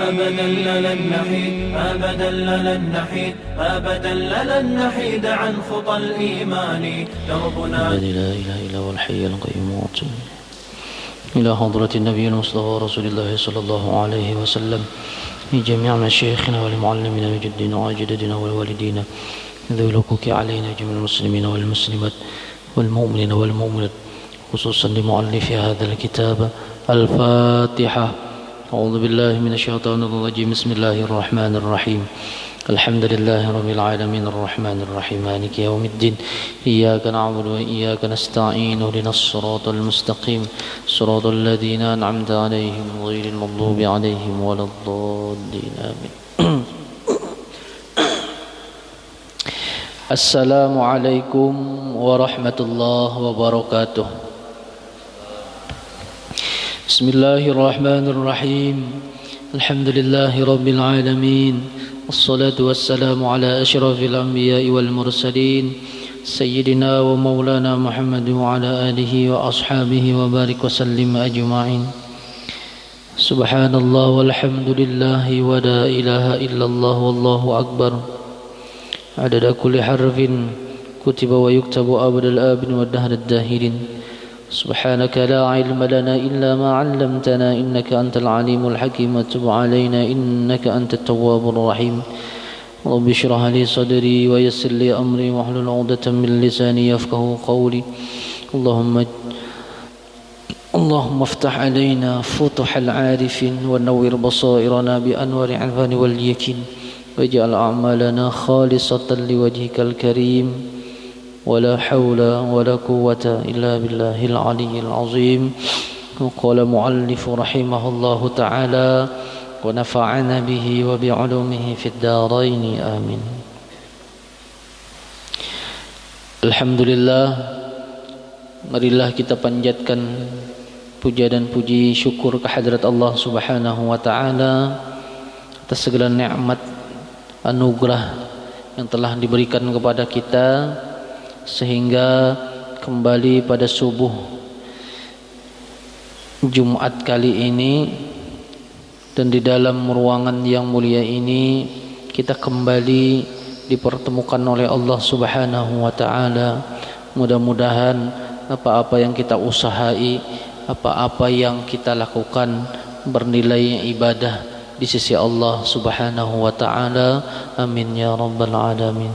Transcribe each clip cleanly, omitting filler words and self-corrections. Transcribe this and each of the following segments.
أبدا لن نحيد أبدا لن نحيد أبدا لن نحيد عن خطى الإيمان دربنا الذي لا إله إلا هو الحي القيوم وأتوب إلى حضرة النبي المصطفى رسول الله صلى الله عليه وسلم لجميع مشايخنا ولمعلمنا وجدنا وأجدادنا والوالدين ذوي الحقوق علينا جميع المسلمين والمسلمات والمؤمنين والمؤمنات خصوصا لمؤلف هذا الكتاب. الفاتحة. أعوذ بالله من الشيطان الرجيم. بسم الله الرحمن الرحيم. الحمد لله رب العالمين الرحمن الرحيم مالك يوم الدين إياك نعبد وإياك نستعين اهدنا الصراط المستقيم صراط الذين أنعمت عليهم غير المغضوب عليهم ولا الضالين آمين. السلام عليكم ورحمة الله وبركاته. بسم الله الرحمن الرحيم. الحمد لله رب العالمين والصلاة والسلام على أشرف الأنبياء والمرسلين سيدنا ومولانا محمد وعلى آله وأصحابه وبارك وسلم أجمعين. سبحان الله والحمد لله ولا إله إلا الله والله أكبر عدد كل حرف كتب ويكتب أبد الآبن والدهر الداهرين. سبحانك لا علم لنا إلا ما علمتنا إنك أنت العليم الحكيم وتب علينا إنك أنت التواب الرحيم. رب اشرح لي صدري ويسر لي أمري واحلل عقدة من لساني يفقه قولي. اللهم افتح علينا فتح العارفين ونور بصائرنا بأنوار العرفان واليقين واجعل أعمالنا خالصة لوجهك الكريم ولا حول ولا قوة إلا بالله العلي العظيم. وقال مؤلف رحمه الله تعالى ونفعنا به وبعلومه في الدارين آمين. Alhamdulillah, marilah kita panjatkan puja dan puji syukur kehadrat Allah Subhanahu wa taala atas segala nikmat anugerah yang telah diberikan kepada kita sehingga kembali pada subuh Jumat kali ini dan di dalam ruangan yang mulia ini kita kembali dipertemukan oleh Allah Subhanahu wa taala. Mudah-mudahan apa-apa yang kita usahai, apa-apa yang kita lakukan bernilai ibadah di sisi Allah Subhanahu wa taala. Amin ya rabbal alamin.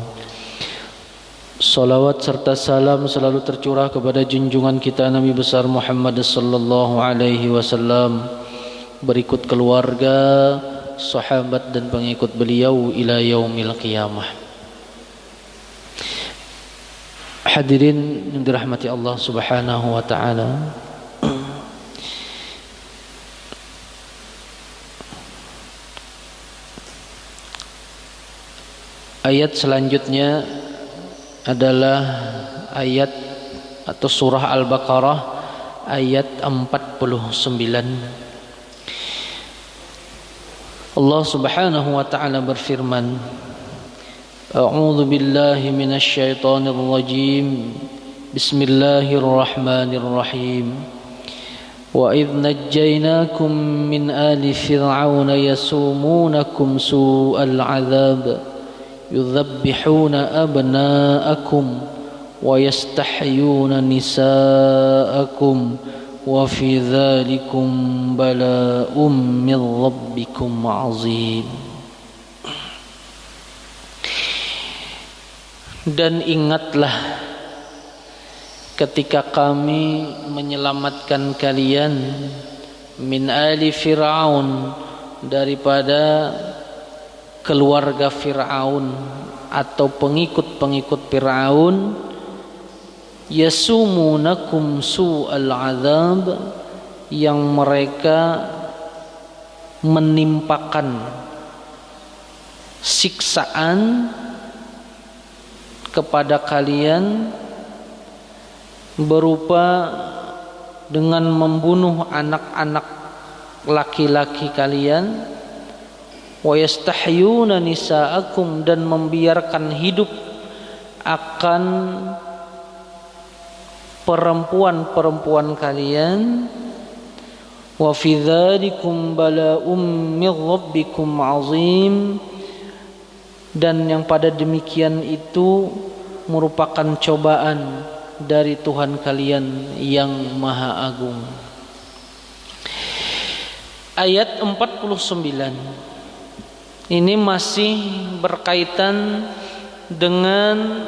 Salawat serta salam selalu tercurah kepada junjungan kita Nabi besar Muhammad sallallahu alaihi wasallam, berikut keluarga, sahabat dan pengikut beliau ila yaumil qiyamah. Hadirin yang dirahmati Allah Subhanahu wa taala. Ayat selanjutnya adalah ayat atau surah Al-Baqarah ayat 49. Allah Subhanahu wa taala berfirman, A'udzu billahi minasy syaithanir rajim. Bismillahirrahmanirrahim. Wa idh najjaynakum min ali fir'auna yasumunakum su'al 'adzab يذبحون أبناءكم ويستحيون نساءكم وفي ذلكم بلاء من ربكم عظيم. Dan ingatlah ketika kami menyelamatkan kalian min ali Fir'aun, daripada keluarga Fir'aun atau pengikut-pengikut Fir'aun, yasumunakum su'al azab, yang mereka menimpakan siksaan kepada kalian berupa dengan membunuh anak-anak laki-laki kalian, wa yastahyuna nisaakum, dan membiarkan hidup akan perempuan-perempuan kalian, Wa fi dzalikum bala'um min rabbikum 'azim, dan yang pada demikian itu merupakan cobaan dari Tuhan kalian yang Maha Agung. Ayat 49 ini masih berkaitan dengan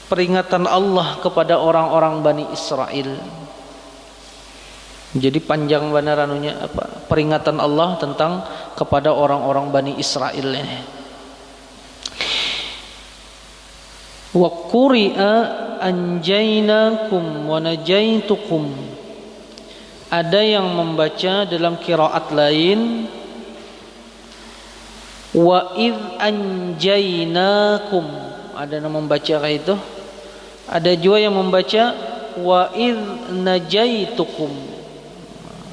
peringatan Allah kepada orang-orang Bani Israel. Jadi panjang benar anunya apa? Peringatan Allah tentang kepada orang-orang Bani Israel ini. Wa quri'a anjaynakum wa najaitukum. Ada yang membaca dalam qiraat lain wa id anjaynakum. Ada yang membaca kayak itu. Ada juga yang membaca wa id najaitukum.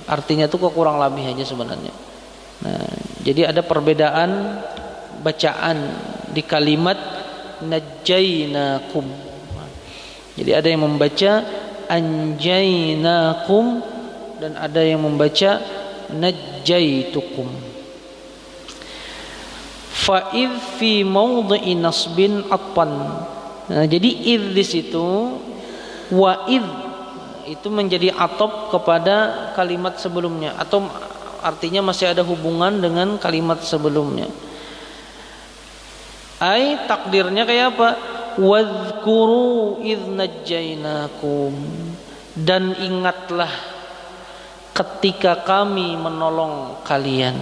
Artinya itu kok kurang lebih aja sebenarnya. Nah, jadi ada perbedaan bacaan di kalimat najainakum. Jadi ada yang membaca anjainakum dan ada yang membaca najaitukum. Fa idh fi mawdhi'i nasbin atpan. Nah, jadi idh di situ wa idh itu menjadi atop kepada kalimat sebelumnya, atau artinya masih ada hubungan dengan kalimat sebelumnya. Ai takdirnya kayak apa? Wadhkuru idh najjainakum, dan ingatlah ketika kami menolong kalian.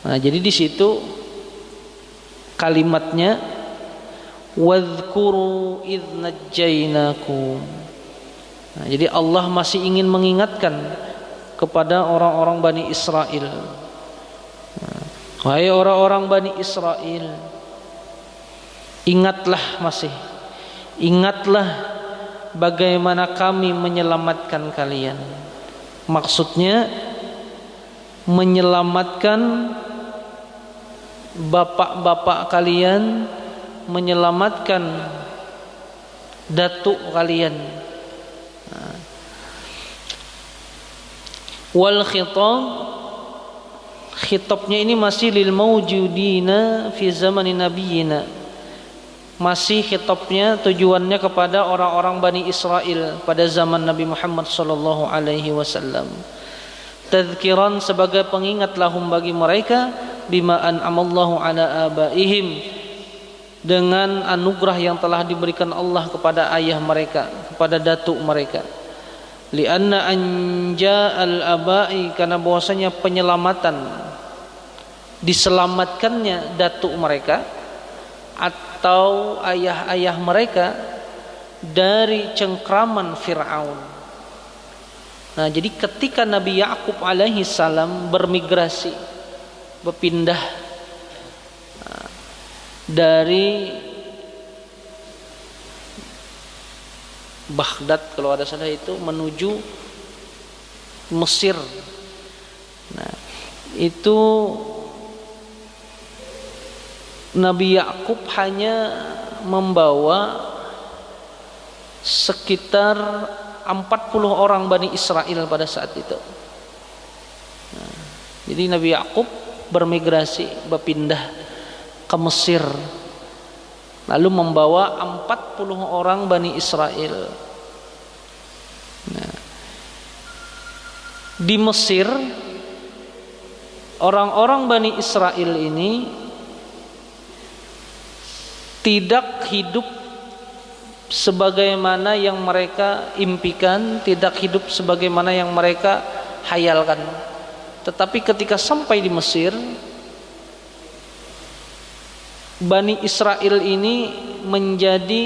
Nah, jadi di situ kalimatnya wadhkuru idh najjainakum. Nah, jadi Allah masih ingin mengingatkan kepada orang-orang Bani Israel. Wahai orang-orang Bani Israel, ingatlah bagaimana kami menyelamatkan kalian. Maksudnya menyelamatkan bapak-bapak kalian, menyelamatkan datuk kalian. Wal khitabnya ini masih lil mawjudina fi zamanin nabiyina. Masih khitabnya tujuannya kepada orang-orang Bani Israel pada zaman Nabi Muhammad sallallahu alaihi wasallam. Tadhkiran, sebagai pengingat lahum bagi mereka, bima an'amallahu ala abaihim, dengan anugerah yang telah diberikan Allah kepada ayah mereka, kepada datuk mereka. Lianna anja al-abai, karena bahwasanya penyelamatan, diselamatkannya datuk mereka atau ayah-ayah mereka dari cengkraman Fir'aun. Nah, jadi ketika Nabi Ya'qub alaihi salam bermigrasi, berpindah dari Baghdad kalau ada salah itu menuju Mesir. Nah, itu Nabi Ya'qub hanya membawa sekitar 40 orang Bani Israel pada saat itu. Nah, jadi Nabi Ya'qub bermigrasi, berpindah ke Mesir, lalu membawa 40 orang Bani Israel. Nah, di Mesir orang-orang Bani Israel ini tidak hidup sebagaimana yang mereka impikan, tidak hidup sebagaimana yang mereka hayalkan. Tetapi ketika sampai di Mesir, Bani Israel ini menjadi,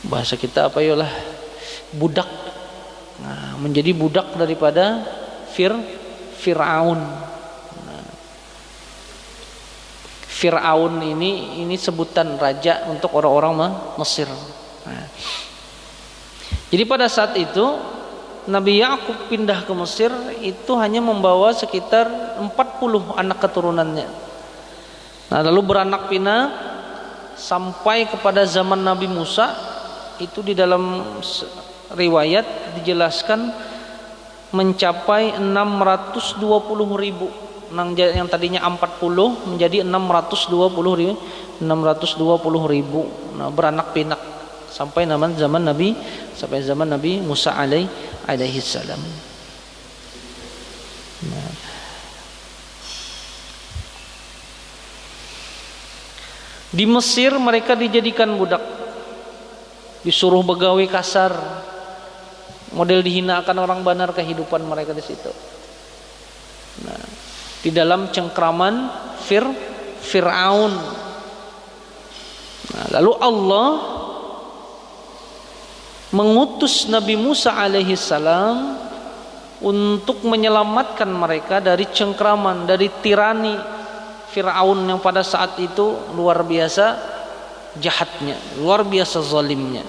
bahasa kita apa yolah, budak. Nah, menjadi budak daripada Fir'aun. Nah, Fir'aun ini sebutan raja untuk orang-orang Mesir. Nah, jadi pada saat itu Nabi Ya'qub pindah ke Mesir itu hanya membawa sekitar 40 anak keturunannya. Nah, lalu beranak pinak sampai kepada zaman Nabi Musa, itu di dalam riwayat dijelaskan mencapai 620.000. Yang tadinya 40 menjadi 620.000. Nah, beranak pinak sampai zaman Nabi Musa alaihi salam. Nah. Di Mesir mereka dijadikan budak, disuruh begawe kasar, model dihinakan orang benar kehidupan mereka di situ. Nah, di dalam cengkraman Fir'aun. Nah, lalu Allah mengutus Nabi Musa alaihi salam untuk menyelamatkan mereka dari cengkraman, dari tirani Fir'aun yang pada saat itu luar biasa jahatnya, luar biasa zalimnya.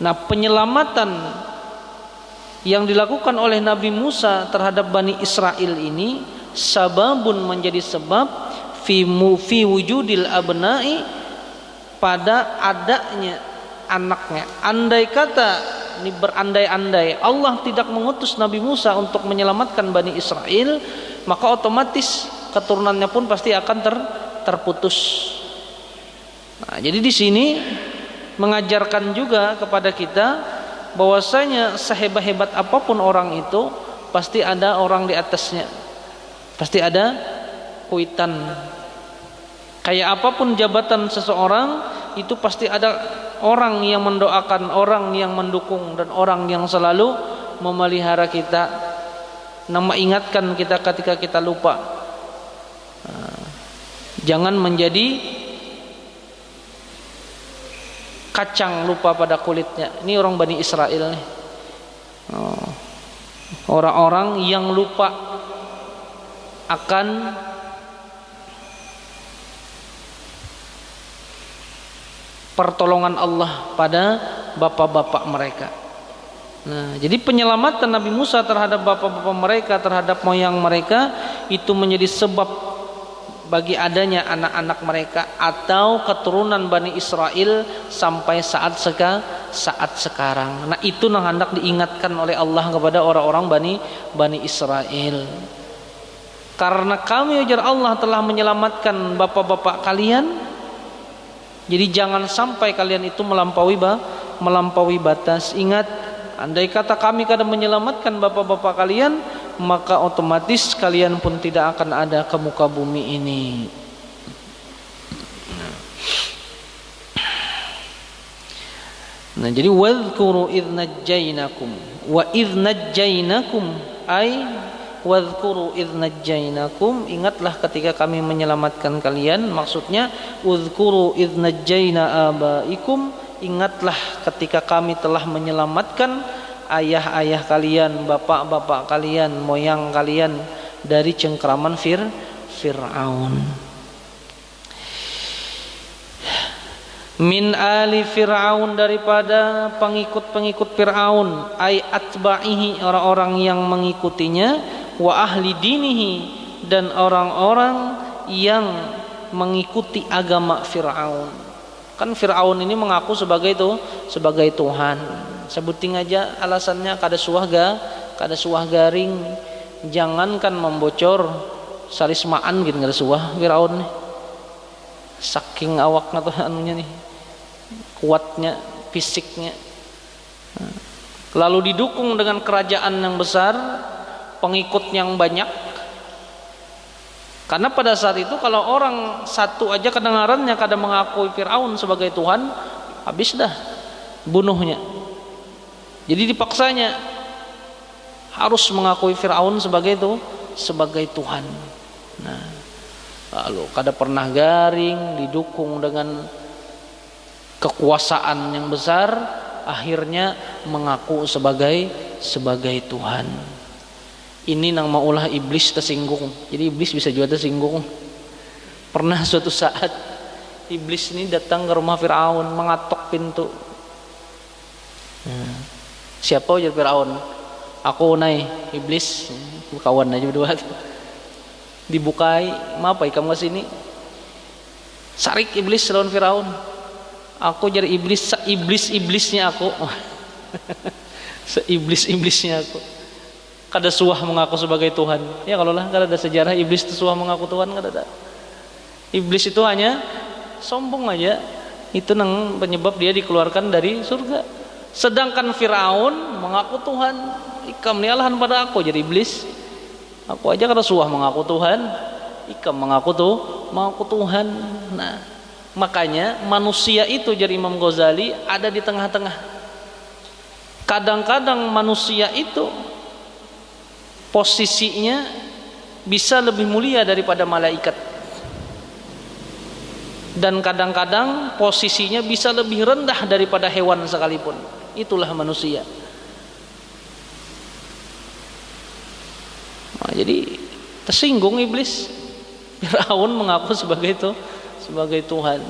Nah, penyelamatan yang dilakukan oleh Nabi Musa terhadap Bani Israel ini sababun, menjadi sebab fi wujudil abna'i, pada adanya anaknya. Andai kata, ini berandai-andai, Allah tidak mengutus Nabi Musa untuk menyelamatkan Bani Israel, maka otomatis keturunannya pun pasti akan terputus. Nah, jadi di sini mengajarkan juga kepada kita bahwasanya sehebat-hebat apapun orang itu pasti ada orang di atasnya, pasti ada kuitan. Kayak apapun jabatan seseorang itu pasti ada orang yang mendoakan, orang yang mendukung, dan orang yang selalu memelihara kita, mengingatkan kita ketika kita lupa. Jangan menjadi kacang lupa pada kulitnya. Ini orang Bani Israel nih. Orang-orang yang lupa akan pertolongan Allah pada bapak-bapak mereka. Nah, jadi penyelamatan Nabi Musa terhadap bapak-bapak mereka, terhadap moyang mereka, itu menjadi sebab bagi adanya anak-anak mereka atau keturunan Bani Israel sampai saat sekarang. Nah, itu yang hendak diingatkan oleh Allah kepada orang-orang Bani Israel. Karena kami ujar Allah telah menyelamatkan bapak-bapak kalian, jadi jangan sampai kalian itu melampaui batas. Ingat, andai kata kami kadang menyelamatkan bapak-bapak kalian, maka otomatis kalian pun tidak akan ada ke muka bumi ini. Nah, jadi wadhkuru idz najjainakum wa idz najjainakum, ay wadhkuru idz najjainakum, ingatlah ketika kami menyelamatkan kalian. Maksudnya udhkuru idz najjaina abaikum, ingatlah ketika kami telah menyelamatkan ayah-ayah kalian, bapak-bapak kalian, moyang kalian dari cengkraman Fir'aun. Min ali Fir'aun, daripada pengikut-pengikut Fir'aun, ay atba'ihi, orang-orang yang mengikutinya, wa ahli dinihi, dan orang-orang yang mengikuti agama Fir'aun. Kan Fir'aun ini mengaku sebagai Tuhan. Sebuting aja alasannya kada suah garing, jangankan membocor sarismaan gitu, kada suah Firaun nih. Saking awaknya tuh anunya nih, kuatnya fisiknya. Lalu didukung dengan kerajaan yang besar, pengikut yang banyak. Karena pada saat itu kalau orang satu aja kedengarannya kada mengakui Firaun sebagai Tuhan, habis dah bunuhnya. Jadi dipaksanya harus mengakui Fir'aun sebagai Tuhan. Nah, lalu kada pernah garing, didukung dengan kekuasaan yang besar, akhirnya mengaku sebagai Tuhan. Ini nang maulah iblis tersinggung. Jadi iblis bisa juga tersinggung. Pernah suatu saat iblis ini datang ke rumah Fir'aun, mengatok pintu. Siapa ujar Fir'aun? Aku nai iblis, kawan aja berdua. Dibukai, "Maapa kamu kesini?" Sarik iblis lawan Fir'aun. Aku jadi iblisnya aku. Seiblis-iblisnya aku. Kada suah mengaku sebagai Tuhan. Ya kalau lah kada ada sejarah iblis itu suah mengaku Tuhan, kada ada. Iblis itu hanya sombong aja. Itu nang penyebab dia dikeluarkan dari surga. Sedangkan Firaun mengaku Tuhan. Ikam ni alahan pada aku jadi iblis. Aku aja kada suah mengaku Tuhan. Ikam mengaku Tuhan. Nah, makanya manusia itu jadi Imam Ghazali ada di tengah-tengah. Kadang-kadang manusia itu posisinya bisa lebih mulia daripada malaikat, dan kadang-kadang posisinya bisa lebih rendah daripada hewan sekalipun. Itulah manusia. Nah, jadi tersinggung iblis. Firaun mengaku sebagai Tuhan.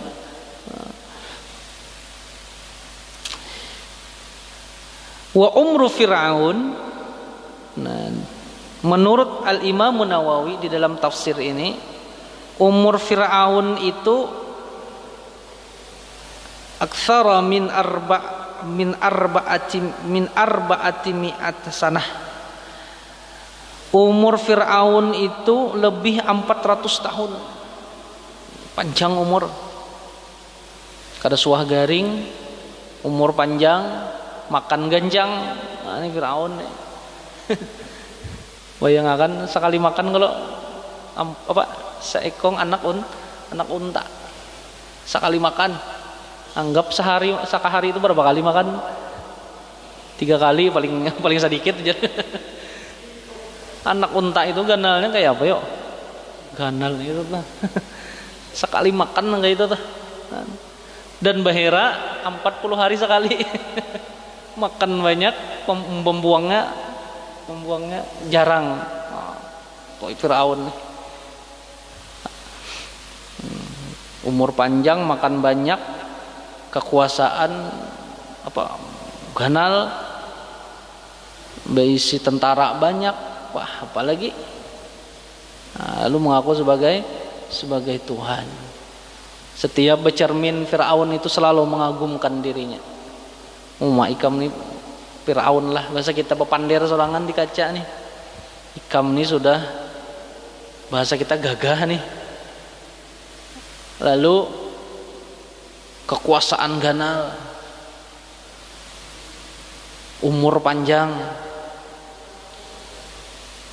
Wa umru Firaun, nah, menurut Al-Imam Nawawi di dalam tafsir ini, umur Firaun itu aktsara min arba'ati mi'at sanah. Umur Firaun itu lebih 400 tahun. Panjang umur. Kada suah garing, umur panjang, makan ganjang. Nah, ini Firaun nih. Bayangkan sekali makan kalau seekong anak unta sekali makan, anggap sekali itu berapa kali makan? 3 kali paling sedikit aja. Anak unta itu ganalnya kayak apa yuk? Ganal itu tuh. Sekali makan kayak itu tuh. Dan bahera 40 hari sekali. Makan banyak, membuangnya jarang. Kok Firaun nih. Umur panjang, makan banyak, kekuasaan ganal, berisi tentara banyak, wah apalagi. Nah, lalu mengaku sebagai Tuhan. Setiap bercermin Firaun itu selalu mengagumkan dirinya. Ikam nih Firaun lah, bahasa kita pepander sorangan di kaca nih. Ikam nih sudah bahasa kita gagah nih. Lalu kekuasaan ganal, umur panjang,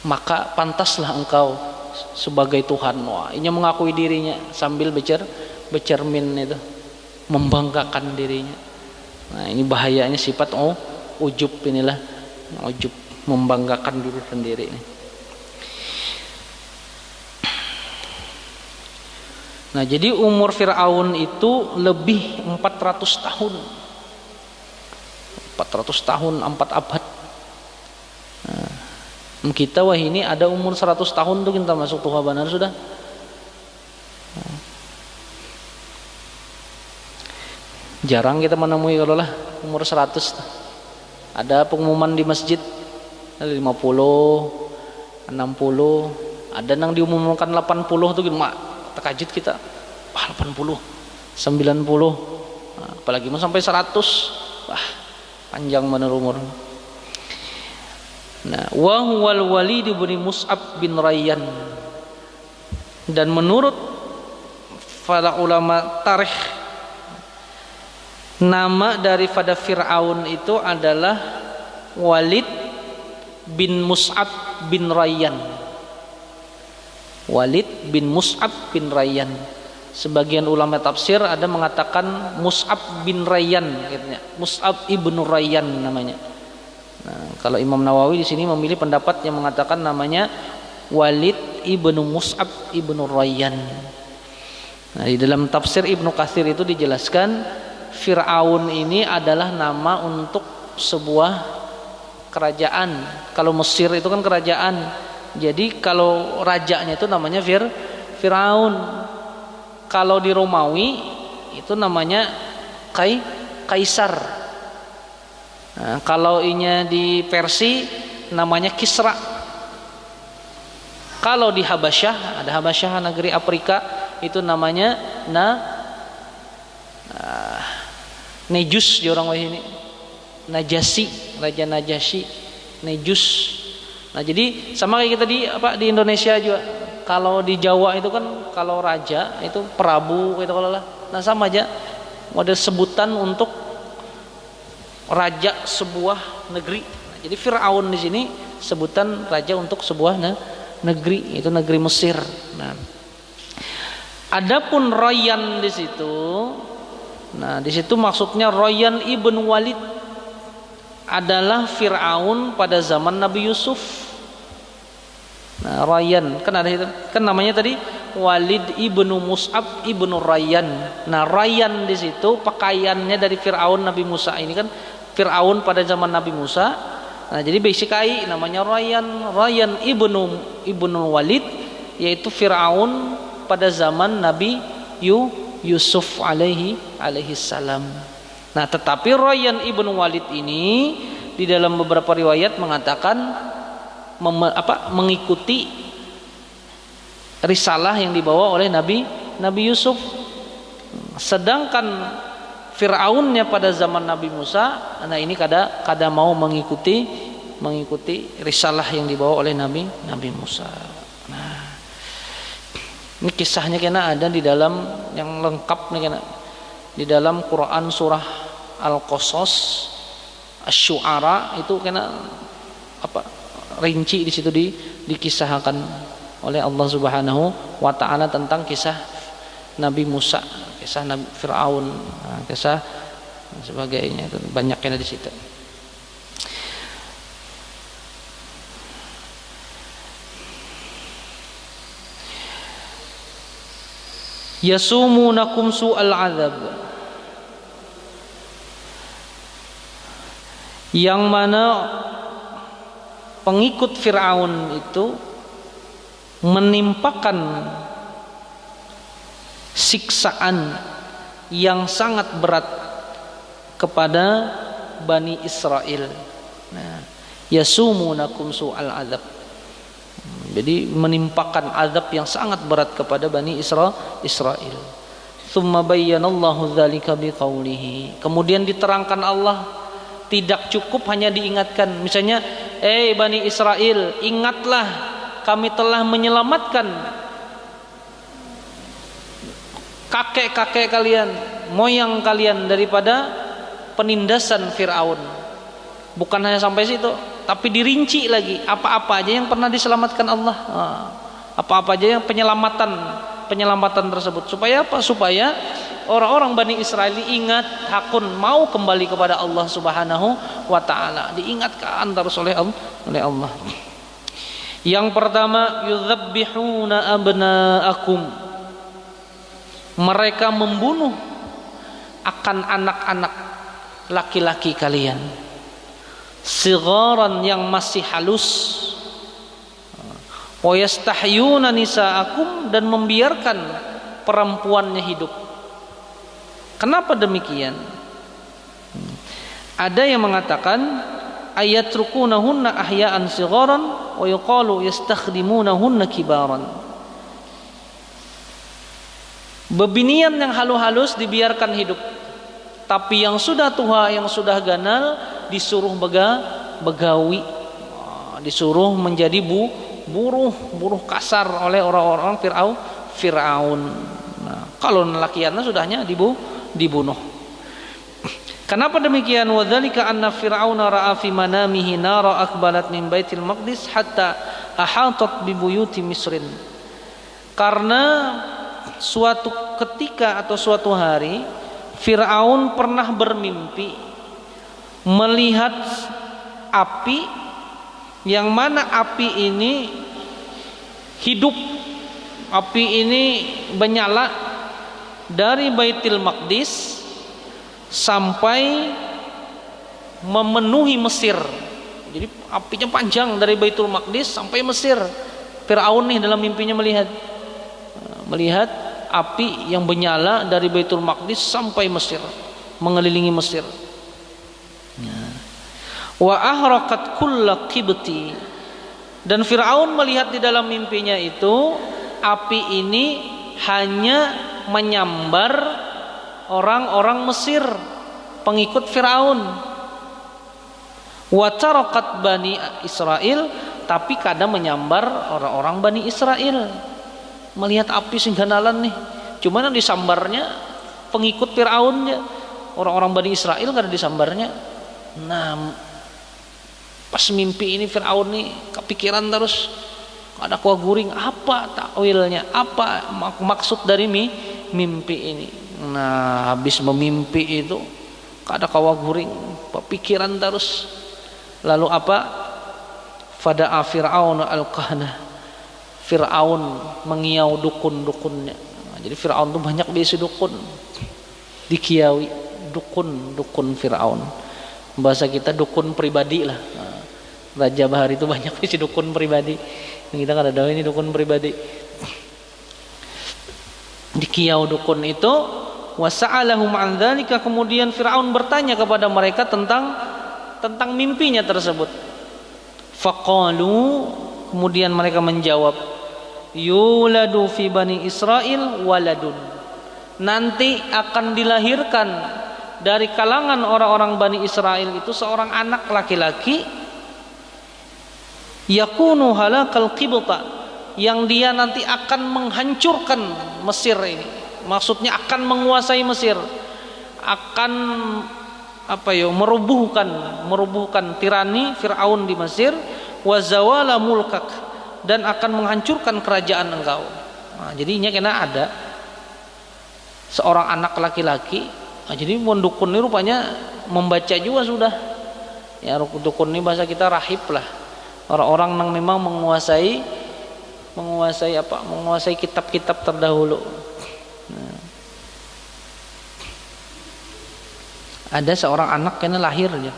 maka pantaslah engkau sebagai Tuhan. Wah, ini mengakui dirinya sambil bercermin itu, membanggakan dirinya. Nah, ini bahayanya sifat ujub inilah, ujub, membanggakan diri sendiri. Nah, jadi umur Firaun itu lebih 400 tahun. 400 tahun, 4 abad. Nah, kita wah ini ada umur 100 tahun tuh kita masuk tuha benar sudah. Jarang kita menemui kalau lah umur 100. Ada pengumuman di masjid 50, 60, ada yang diumumkan 80 tuh gitu, terkejut kita. 80, 90, apalagi mau sampai 100. Wah, panjang benar umur. Nah, wa huwal Walid bin Mus'ab bin Rayyan. Dan menurut para ulama tarikh, nama daripada Firaun itu adalah Walid bin Mus'ab bin Rayyan. Walid bin Mus'ab bin Rayyan. Sebagian ulama tafsir ada mengatakan Mus'ab bin Rayyan, katanya. Mus'ab ibnu Rayyan namanya. Nah, kalau Imam Nawawi di sini memilih pendapat yang mengatakan namanya Walid ibnu Mus'ab ibnu Rayyan. Nah, di dalam tafsir Ibnu Katsir itu dijelaskan Fir'aun ini adalah nama untuk sebuah kerajaan. Kalau Mesir itu kan kerajaan. Jadi kalau rajanya itu namanya Fir'aun. Kalau di Romawi itu namanya Kaisar. Nah, kalau inya di Persia namanya Kisra. Kalau di Habasyah, ada Habasyah negeri Afrika, itu namanya Nejus di orang ini, Najasi. Raja Najasyi, Nejus. Nah, jadi sama kayak kita di Indonesia juga. Kalau di Jawa itu kan kalau raja itu Prabu gitu kalau lah. Nah, sama aja model sebutan untuk raja sebuah negeri. Nah, jadi Firaun di sini sebutan raja untuk sebuah negeri, itu negeri Mesir. Nah, adapun Rayyan di situ, nah di situ maksudnya Rayyan ibn Walid adalah Firaun pada zaman Nabi Yusuf. Nah, Rayyan kan ada itu, kan namanya tadi Walid ibnu Mus'ab ibnu Rayyan. Nah, Rayyan di situ pakaiannya dari Firaun Nabi Musa. Ini kan Firaun pada zaman Nabi Musa. Nah, jadi basically namanya Rayyan. Rayyan ibnu Walid, yaitu Firaun pada zaman Nabi Yusuf alaihi salam. Nah, tetapi Rayyan ibnu Walid ini di dalam beberapa riwayat mengatakan mengikuti risalah yang dibawa oleh Nabi Yusuf. Sedangkan Fir'aunnya pada zaman Nabi Musa, nah ini kada mau mengikuti risalah yang dibawa oleh Nabi Musa. Nah, ini kisahnya kena ada di dalam yang lengkap nih kena di dalam Quran surah Al-Qasas, Asy-Syu'ara itu kena rinci di situ dikisahkan oleh Allah Subhanahu wa taala tentang kisah Nabi Musa, kisah Nabi Firaun, kisah sebagainya, itu banyak yang ada di situ. Yasumunakum su'al azab, yang mana pengikut Firaun itu menimpakan siksaan yang sangat berat kepada Bani Israel. Nah, yasumunakum su'al azab, jadi menimpakan azab yang sangat berat kepada Bani Israel. Tsumma bayyanallahu dzalika biqaulihi, kemudian diterangkan Allah. Tidak cukup hanya diingatkan, misalnya Bani Israel, ingatlah kami telah menyelamatkan kakek-kakek kalian, moyang kalian daripada penindasan Firaun. Bukan hanya sampai situ, tapi dirinci lagi apa-apa aja yang pernah diselamatkan Allah, apa-apa aja yang penyelamatan tersebut. Supaya apa? Supaya orang-orang Bani Israel ingat, hakun mau kembali kepada Allah Subhanahu wa taala, diingatkan terus oleh Allah. Yang pertama, yudzabbihuna abnaakum, mereka membunuh akan anak-anak laki-laki kalian, sigharan yang masih halus, wa yastahyuna nisaakum, dan membiarkan perempuannya hidup. Kenapa demikian? Ada yang mengatakan ayatrukunahunna ahya'an sigharan wa yuqalu yastakhdimunahunna kibaran. Bebinian yang halus-halus dibiarkan hidup, tapi yang sudah tua, yang sudah ganal disuruh begawi, disuruh menjadi buruh kasar oleh orang-orang Firaun. Nah, kalau laki-laki sudahnya dibunuh. Kenapa demikian? Wadzalika anna fir'auna ra'a fi manamihi nara akbalat min baitil maqdis hatta ahatat bi buyuti misrin. Karena suatu ketika atau suatu hari Fir'aun pernah bermimpi melihat api, yang mana api ini hidup, api ini menyala dari Baitul Maqdis sampai memenuhi Mesir. Jadi apinya panjang dari Baitul Maqdis sampai Mesir. Firaun nih dalam mimpinya melihat api yang menyala dari Baitul Maqdis sampai Mesir, mengelilingi Mesir. Wa ahraqat kulla qibti, dan Firaun melihat di dalam mimpinya itu api ini hanya menyambar orang-orang Mesir, pengikut Firaun. Wa tarakat Bani Israel, tapi kadang menyambar orang-orang Bani Israel. Melihat api singganalan nih, cuman yang disambarnya pengikut Fir'aunnya. Orang-orang Bani Israel kada disambarnya. Nah, pas mimpi ini Fir'aun nih kepikiran terus, ada kuah guring, apa takwilnya, apa maksud dari mimpi ini. Nah, habis memimpi itu kada kuah guring, kepikiran terus. Lalu apa? Fada'a Fir'aun al-kahna. Fir'aun mengiau dukun-dukunnya. Nah, jadi Fir'aun tuh banyak biasa dukun, dikiawi dukun Fir'aun. Bahasa kita dukun pribadi lah. Nah, Raja Bahar itu banyak biasa dukun pribadi. Kita kada tahu ini dukun pribadi. Dikiau dukun itu, wasa'alahum an dzalika, kemudian Fir'aun bertanya kepada mereka tentang mimpinya tersebut. Faqalu, kemudian mereka menjawab, yuladu fi Bani Israel waladun, nanti akan dilahirkan dari kalangan orang-orang Bani Israel itu seorang anak laki-laki, yakunu halakal qibta, yang dia nanti akan menghancurkan Mesir ini. Maksudnya akan menguasai Mesir, akan merubuhkan tirani Fir'aun di Mesir, wa zawala mulkak, dan akan menghancurkan kerajaan engkau. Nah, jadinya kena ada seorang anak laki-laki. Nah, jadi dukun ini rupanya membaca juga sudah. Ya, dukun ini bahasa kita rahib lah. Orang-orang yang memang menguasai kitab-kitab terdahulu. Nah, ada seorang anak kena lahir aja,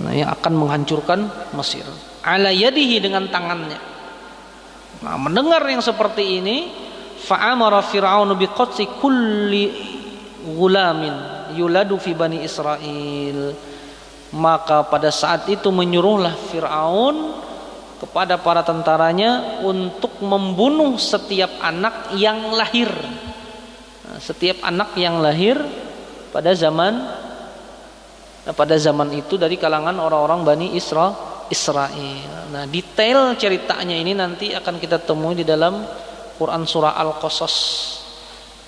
nah, yang akan menghancurkan Mesir. Ala yadihi, dengan tangannya. Nah, mendengar yang seperti ini, fa'amara Fir'aun biqatli kulli gulamin yuladu fi Bani Israel. Maka pada saat itu menyuruhlah Fir'aun kepada para tentaranya untuk membunuh setiap anak yang lahir. Nah, setiap anak yang lahir pada zaman itu dari kalangan orang-orang Bani Israel. Nah, detail ceritanya ini nanti akan kita temui di dalam Quran surah Al-Qasas.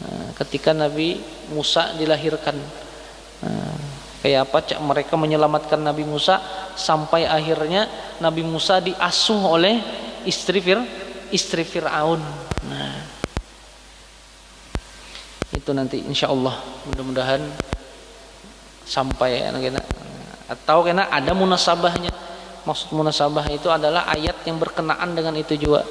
Nah, ketika Nabi Musa dilahirkan, kayak apa mereka menyelamatkan Nabi Musa sampai akhirnya Nabi Musa diasuh oleh istri Fir'aun. Nah, itu nanti insyaallah mudah-mudahan sampai atau kena ada munasabahnya. Maksud munasabah itu adalah ayat yang berkenaan dengan itu juga.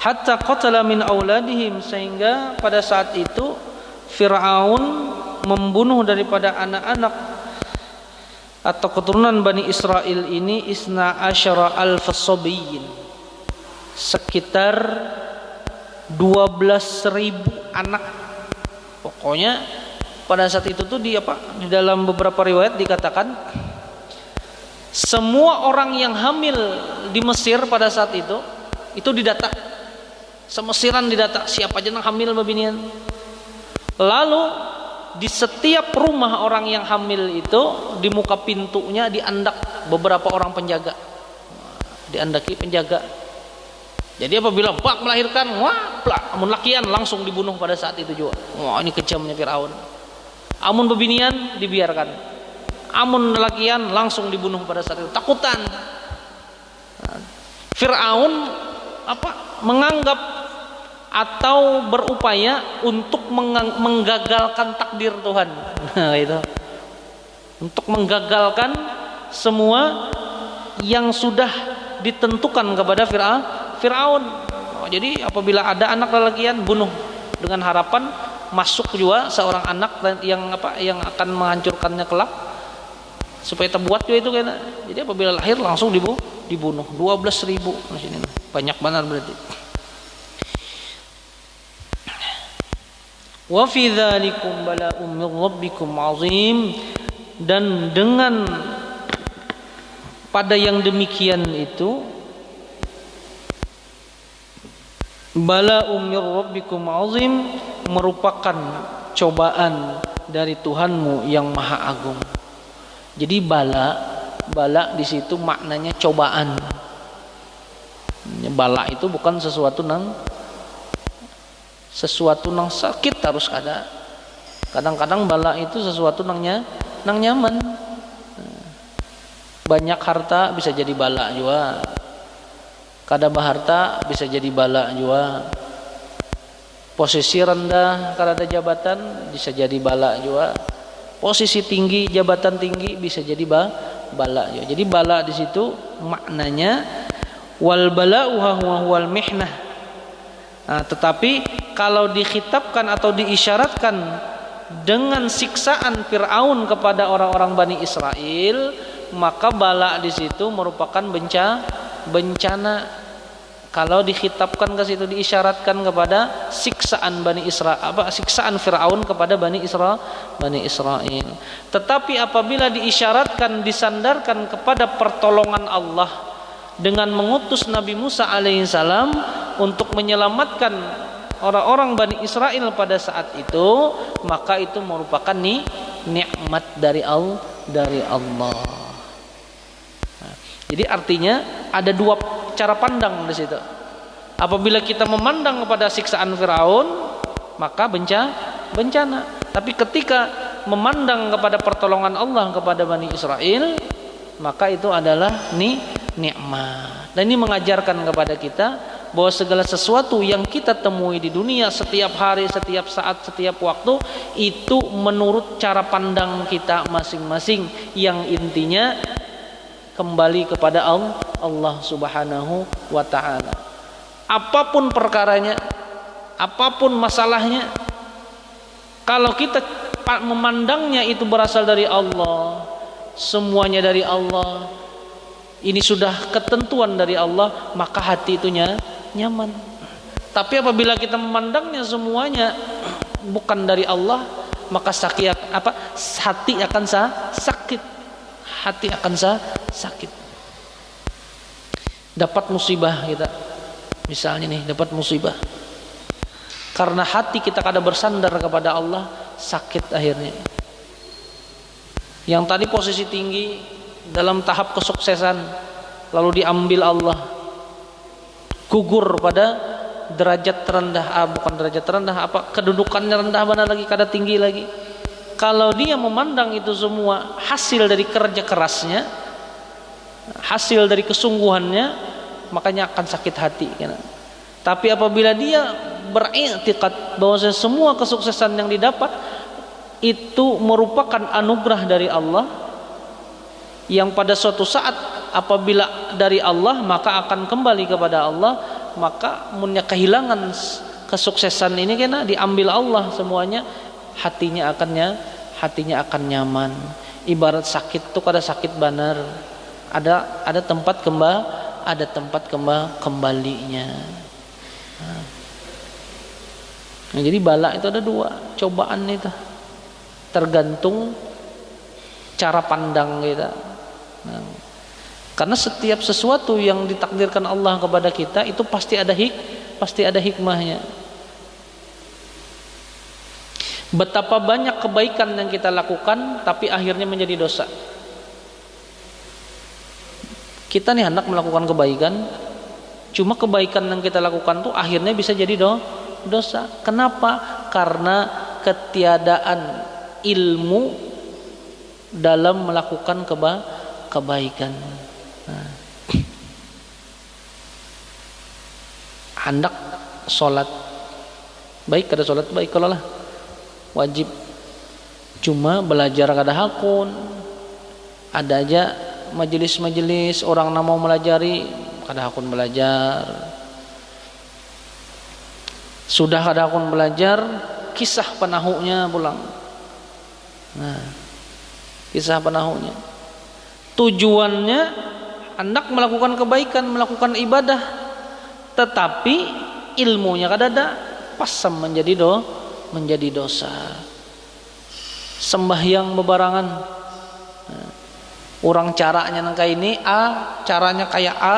Hatta qatala min auladihim, sehingga pada saat itu Fir'aun membunuh daripada anak-anak atau keturunan Bani Israel ini isna asyara alf sabiyin, sekitar 12.000 anak. Pokoknya pada saat itu tuh di dalam beberapa riwayat dikatakan semua orang yang hamil di Mesir pada saat itu didata, semesiran didata siapa aja yang hamil babinian. Lalu di setiap rumah orang yang hamil itu di muka pintunya diandak beberapa orang penjaga, diandaki penjaga. Jadi apabila bak melahirkan, wah, amun lakian langsung dibunuh pada saat itu juga. Wah, ini kejamnya Fir'aun. Amun bebinian dibiarkan, amun lakian langsung dibunuh pada saat itu. Takutan. Fir'aun menganggap atau berupaya untuk menggagalkan takdir Tuhan. Nah, itu. Untuk menggagalkan semua yang sudah ditentukan kepada Fir'aun. Jadi apabila ada anak lelakian bunuh, dengan harapan masuk juga seorang anak yang akan menghancurkannya kelak, supaya terbuat juga itu kena. Jadi apabila lahir langsung dibunuh 12.000. Banyak benar berarti. Wa fi dzalikum bala'um min rabbikum 'azim, dan dengan pada yang demikian itu bala'um min rabbikum 'azim merupakan cobaan dari Tuhanmu yang maha agung. Jadi bala di situ maknanya cobaan. Bala itu bukan sesuatu nang sakit harus ada. Kadang-kadang bala itu sesuatu nang nyaman. Banyak harta bisa jadi bala juga. Kada harta bisa jadi bala juga. Posisi rendah kada ada jabatan bisa jadi bala juga. Posisi tinggi, jabatan tinggi bisa jadi bala juga. Jadi bala di situ maknanya wal bala'u huwal mihnah. Nah, tetapi kalau dikhitabkan atau diisyaratkan dengan siksaan Fir'aun kepada orang-orang Bani Israel, maka bala di situ merupakan bencana. Kalau dikhitabkan ke situ, diisyaratkan kepada siksaan Bani Israel, siksaan Fir'aun kepada Bani Israel. Tetapi apabila diisyaratkan, disandarkan kepada pertolongan Allah dengan mengutus Nabi Musa alaihissalam untuk menyelamatkan orang-orang Bani Israel pada saat itu, maka itu merupakan nikmat dari Allah. Nah, jadi artinya ada dua cara pandang di situ. Apabila kita memandang kepada siksaan Firaun, maka bencana. Tapi ketika memandang kepada pertolongan Allah kepada Bani Israel, maka itu adalah nikmat. Dan ini mengajarkan kepada kita bahwa segala sesuatu yang kita temui di dunia setiap hari, setiap saat, setiap waktu, itu menurut cara pandang kita masing-masing, yang intinya kembali kepada Allah Subhanahu wa ta'ala. Apapun perkaranya, apapun masalahnya, kalau kita memandangnya itu berasal dari Allah, semuanya dari Allah, ini sudah ketentuan dari Allah, maka hati itu nyaman. Tapi apabila kita memandangnya semuanya bukan dari Allah, maka hati akan sakit. Hati akan sakit. Dapat musibah kita, misalnya nih, dapat musibah karena hati kita kada bersandar kepada Allah, sakit akhirnya. Yang tadi posisi tinggi dalam tahap kesuksesan, lalu diambil Allah, gugur pada derajat terendah, bukan derajat terendah, kedudukannya rendah, mana lagi, kada tinggi lagi. Kalau dia memandang itu semua hasil dari kerja kerasnya, hasil dari kesungguhannya, makanya akan sakit hati kan? Tapi apabila dia beriktikad bahwa semua kesuksesan yang didapat itu merupakan anugerah dari Allah, yang pada suatu saat apabila dari Allah maka akan kembali kepada Allah, maka punya kehilangan kesuksesan ini kena diambil Allah semuanya, hatinya akan nyaman. Ibarat sakit tuh kada sakit benar, ada tempat kembalinya. Nah, jadi bala itu ada dua, cobaan itu tergantung cara pandang kita. Nah, karena setiap sesuatu yang ditakdirkan Allah kepada kita itu pasti ada hikmahnya. Betapa banyak kebaikan yang kita lakukan tapi akhirnya menjadi dosa. Kita nih hendak melakukan kebaikan, cuma kebaikan yang kita lakukan tuh akhirnya bisa jadi dosa. Kenapa? Karena ketiadaan ilmu dalam melakukan kebaikan. Nah, hendak sholat baik, kada sholat baik kalau lah wajib, cuma belajar kada hakun. Ada aja majelis-majelis orang nak mau melajari kada hakun belajar. Sudah kada hakun belajar, kisah penahunya pulang. Nah, kisah penahunya tujuannya hendak melakukan kebaikan, melakukan ibadah, tetapi ilmunya kada ada, pasam menjadi dosa. Sembahyang bebarangan, orang caranya nangka ini A, caranya kayak A,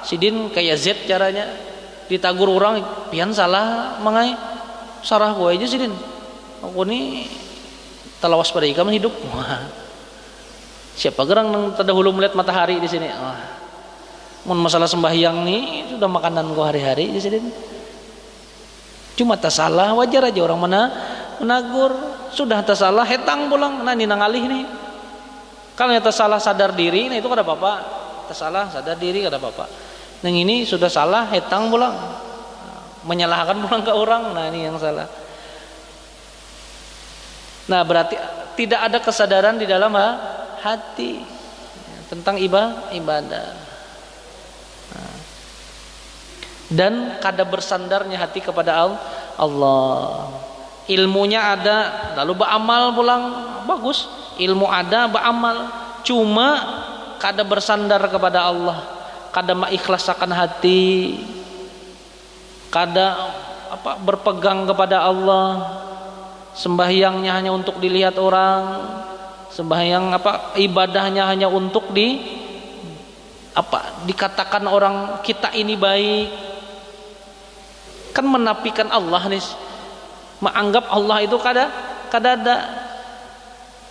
sidin kayak Z caranya, ditagur orang pian salah mangai sarah gue aja sidin. aku ini talawas pada ikam hidup. Wah. Siapa gerang nang terdahulu melihat matahari di sini? Wah. Mun masalah sembahyang nih sudah makanan gua hari-hari di sini. Cuma tak salah, wajar aja orang menagur. Sudah tak salah, hetang pulang. Nah ini nangalih nih. Kalau yang tak salah sadar diri, nah itu kada apa-apa. Tak salah sadar diri kada apa-apa. Yang ini sudah salah, hetang pulang. Menyalahkan pulang ke orang, nah ini yang salah. Nah berarti tidak ada kesadaran di dalam hati tentang ibadah. Dan kada bersandarnya hati kepada Allah. Ilmunya ada, lalu beramal pulang, bagus. Ilmu ada, beramal. Cuma kada bersandar kepada Allah, kada mengikhlaskan hati, kada berpegang kepada Allah. Sembahyangnya hanya untuk dilihat orang, sembahyang ibadahnya hanya untuk dikatakan orang kita ini baik. Kan menafikan Allah nih, menganggap Allah itu kada ada.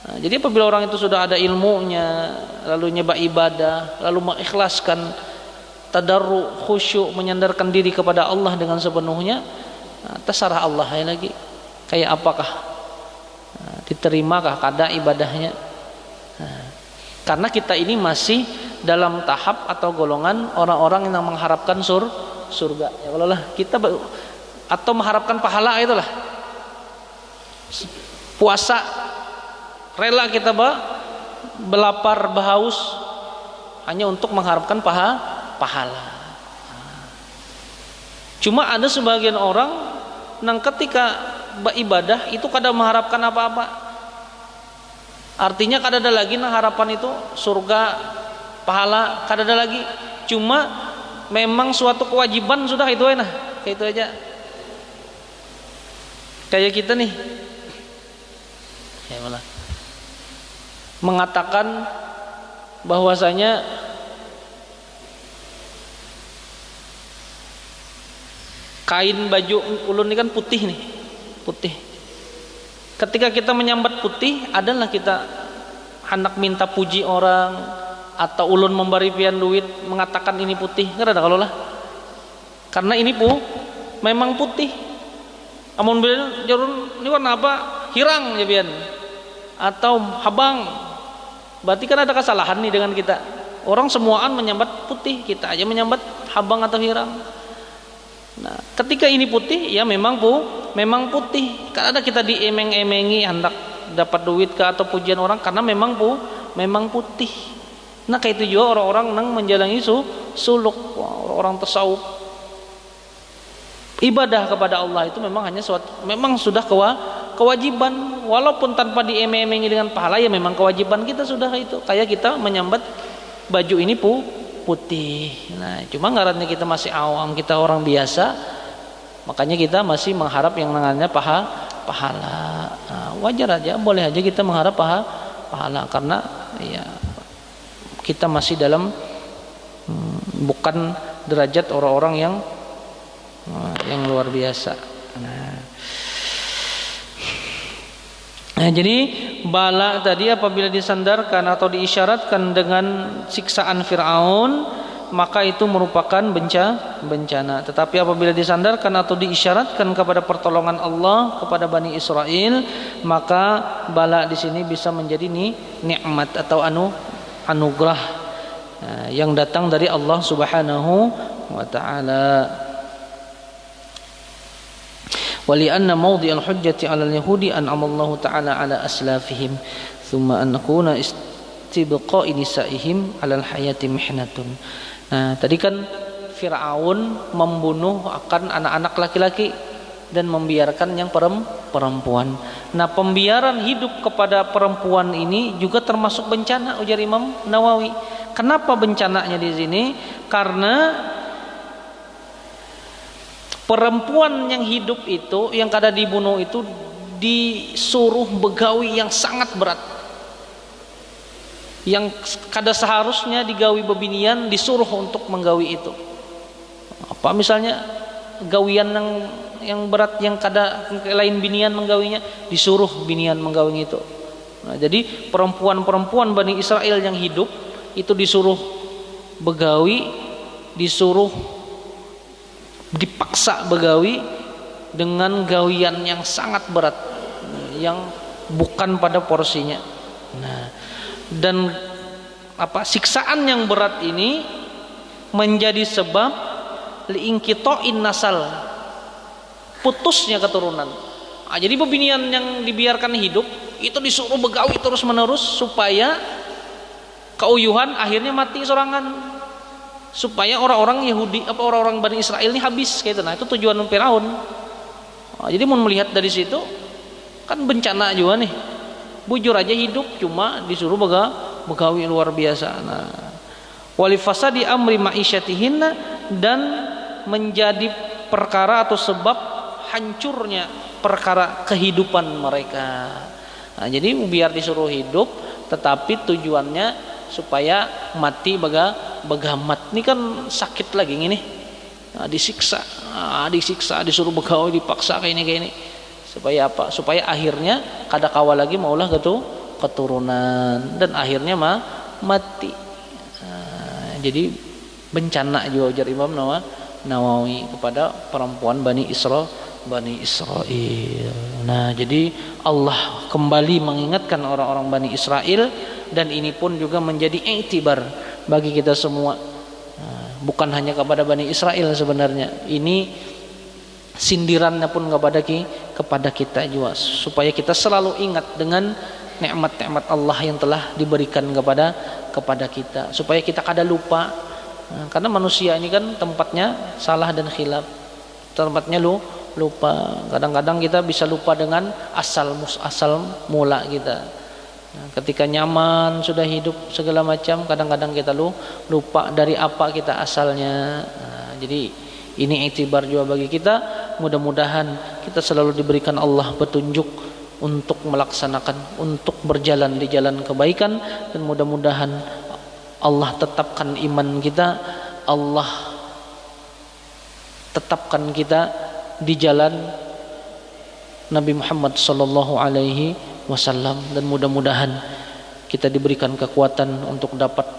Nah, jadi apabila orang itu sudah ada ilmunya, lalu nyoba ibadah, lalu mengikhlaskan, tadarru, khusyuk, menyandarkan diri kepada Allah dengan sepenuhnya, terserah Allah ya lagi. Kayak apakah diterimakah kada ibadahnya? Karena kita ini masih dalam tahap atau golongan orang-orang yang mengharapkan surga. Ya kalau lah kita atau mengharapkan pahala itulah. Puasa rela kita belapar berhaus hanya untuk mengharapkan pahala. Cuma ada sebagian orang yang ketika beribadah itu kada mengharapkan apa-apa. Artinya kada ada lagi harapan itu surga, pahala, kada ada lagi. Cuma memang suatu kewajiban sudah itu aja. Kayak itu aja. Kayak kita nih. Ya malah mengatakan bahwasanya kain baju ulun ini kan putih nih, putih. Ketika kita menyambat putih, adalah kita hendak minta puji orang atau ulun memberi pian duit mengatakan ini putih, enggak ada kalau lah. Karena ini memang putih. Amun bilang jarun ini warna apa? Hirang ya pian. Atau habang. Berarti kan ada kesalahan nih dengan kita. Orang semuaan menyambat putih, kita aja menyambat habang atau hirang. Nah, ketika ini putih, ya memang putih. Karena ada kita diemeng-emengi hendak dapat duit ke atau pujian orang karena memang putih. Nah, kayak itu juga orang-orang yang menjalani suluk, orang tasawuf. Ibadah kepada Allah itu memang hanya memang sudah kewajiban, walaupun tanpa diemeng-emengi dengan pahala, ya memang kewajiban kita sudah itu. Kayak kita menyambat baju ini putih. Nah, cuma ngarannya kita masih awam, kita orang biasa, makanya kita masih mengharap yang namanya pahala. Nah, wajar aja, boleh aja kita mengharap pahala karena ya kita masih dalam bukan derajat orang-orang yang luar biasa. Nah, jadi bala tadi apabila disandarkan atau diisyaratkan dengan siksaan Fir'aun, maka itu merupakan bencana. Tetapi apabila disandarkan atau diisyaratkan kepada pertolongan Allah kepada Bani Israel, maka bala di sini bisa menjadi nikmat atau anugerah yang datang dari Allah Subhanahu wa taala. ولأن موضع الحجة على اليهود أنعم الله تعالى على أسلافهم ثم أن نكون استبقاء نسائهم على الحياة محنة. Nah, tadi kan Fir'aun membunuh akan anak-anak laki-laki dan membiarkan yang perempuan. Nah, pembiaran hidup kepada perempuan ini juga termasuk bencana, ujar Imam Nawawi. Kenapa bencananya di sini? Karena perempuan yang hidup itu, yang kada dibunuh itu disuruh begawi yang sangat berat, yang kada seharusnya digawi bebinian disuruh untuk menggawi itu. Apa misalnya gawian yang berat yang kada lain binian menggawinya, disuruh binian menggawi itu. Nah, jadi perempuan-perempuan Bani Israel yang hidup itu disuruh begawi, disuruh dipaksa begawi dengan gawian yang sangat berat yang bukan pada porsinya. Nah, dan siksaan yang berat ini menjadi sebab liingkitoin nasal, putusnya keturunan. Nah, jadi bebinian yang dibiarkan hidup itu disuruh begawi terus menerus supaya keuyuhan akhirnya mati sorangan, supaya orang-orang Yahudi orang-orang Bani Israel ini habis gitu. Nah, itu tujuan Firaun. Nah, jadi mau melihat dari situ kan bencana juga nih, bujur aja hidup cuma disuruh begawi luar biasa. Nah, walifasadi amri ma'isyatihinna, dan menjadi perkara atau sebab hancurnya perkara kehidupan mereka. Nah, jadi biar disuruh hidup tetapi tujuannya supaya mati begamat. Ini kan sakit lagi ini. Nah, disiksa disuruh begawi, dipaksa kayak ini. Supaya apa? Supaya akhirnya kada kawa lagi maulah keturunan dan akhirnya mati. Nah, jadi bencana juga ujar Imam Nawawi kepada perempuan Bani Israel. Nah, jadi Allah kembali mengingatkan orang-orang Bani Israel, dan ini pun juga menjadi iktibar bagi kita semua. Nah, bukan hanya kepada Bani Israel sebenarnya. Ini sindirannya pun kepada kita juga, supaya kita selalu ingat dengan nikmat-nikmat Allah yang telah diberikan kepada kita, supaya kita kada lupa. Nah, karena manusia ini kan tempatnya salah dan khilaf, tempatnya lupa. Kadang-kadang kita bisa lupa dengan asal mula kita. Nah, ketika nyaman sudah hidup segala macam, kadang-kadang kita lupa dari apa kita asalnya. Nah, jadi ini iktibar juga bagi kita. Mudah-mudahan kita selalu diberikan Allah petunjuk untuk melaksanakan, untuk berjalan di jalan kebaikan, dan mudah-mudahan Allah tetapkan iman kita, Allah tetapkan kita di jalan Nabi Muhammad sallallahu alaihi wasallam, dan mudah-mudahan kita diberikan kekuatan untuk dapat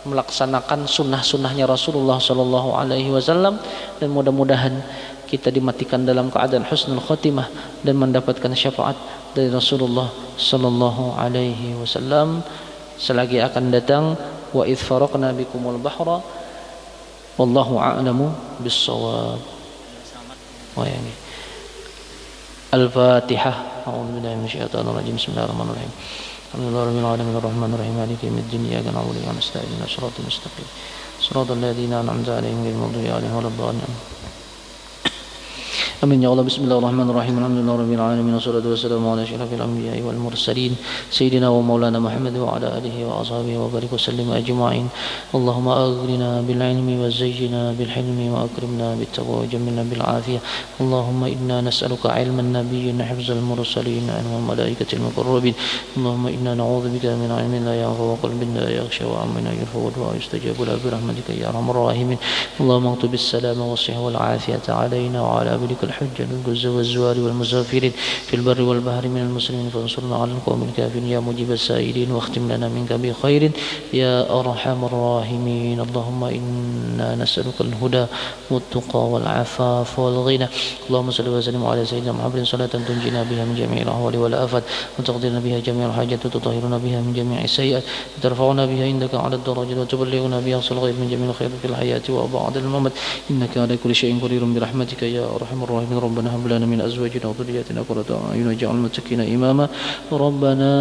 melaksanakan sunnah-sunnahnya Rasulullah sallallahu alaihi wasallam, dan mudah-mudahan kita dimatikan dalam keadaan husnul khatimah dan mendapatkan syafaat dari Rasulullah sallallahu alaihi wasallam. Selagi akan datang, wa idz faraqna bikumul bahra wallahu a'lamu bis-shawab. Ini Al-Fatihah. A'udzubillahi minasyaitonir rajim. Bismillahirrahmanirrahim. Alhamdulillahirabbil alamin arrahmanir rahim maliki yaumiddin iyyaka na'budu wa iyyaka nasta'in ihdinas siratal mustaqim siratal ladzina an'amta 'alaihim ghairil maghdubi 'alaihim waladdallin. Amin ya Allah. Bismillahirrahmanirrahim. Alhamdulillahirabbil alamin wassalatu wassalamu ala asyrafil anbiya'i wal mursalin sayyidina wa maulana Muhammad wa ala alihi wa ashabihi wa barik wa sallim ajma'in. Allahumma aghnina bil ilmi wa zayyina bil hilmi wa akrimna bit taqwa wa jammilna bil afiyah. Allahumma inna nas'aluka ilman nabiyyin hifzal mursalin wa malaikatil muqarrabin. Allahumma inna na'udzubika min ilmin la yanfa wa qalbin la yakhsha wa amalin yarfa wa du'a yustajabu lahu bi rahmatika ya arhamar rahimin. Allahumma aktub bis salama was sihha wal afiyata alaina wa ala abdika الحجة الجز والزوار والمسافرين في البر والبحر من المسلمين فانصرنا على القوم الكافرين يا مجيب السائلين واختم لنا منك بخير يا أرحم الراحمين. اللهم إنا نسألك الهدى والتقى والعفاف والغنى. اللهم صل وسلم على سيدنا محمد صلاة تنجينا بها من جميع الأهوال والآفات وتقضينا بها جميع الحاجات وتطهرنا بها من جميع السيئات وترفعنا بها عندك على الدرجات وتبلغنا بها أقصى الغيب من جميع الخير في الحياة وبعد الممات إنك على كل شيء قدير برحمتك يا أرحم الراحمين. ربنا هب لنا من أزواجنا وذرياتنا قرة أعين واجعلنا للمتقين إماما. ربنا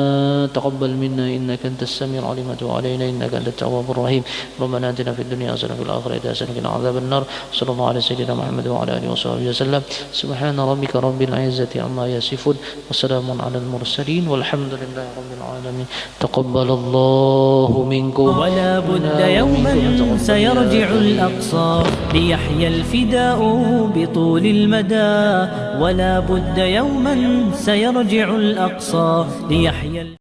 تقبل منا إنك أنت السميع العليم وتب علينا إنك أنت التواب الرحيم. ربنا آتنا في الدنيا حسنة وفي الآخرة حسنة وقنا عذاب النار. صلى الله على سيدنا محمد وعلى آله وصحبه وسلم. سبحان ربك رب العزة عما يصفون وسلام على المرسلين والحمد لله رب العالمين. تقبل الله منكم. ولا بد يوما سيرجع الأقصى ليحيى الفداء بطول المدى. ولا بد يوما سيرجع الأقصى ليحيى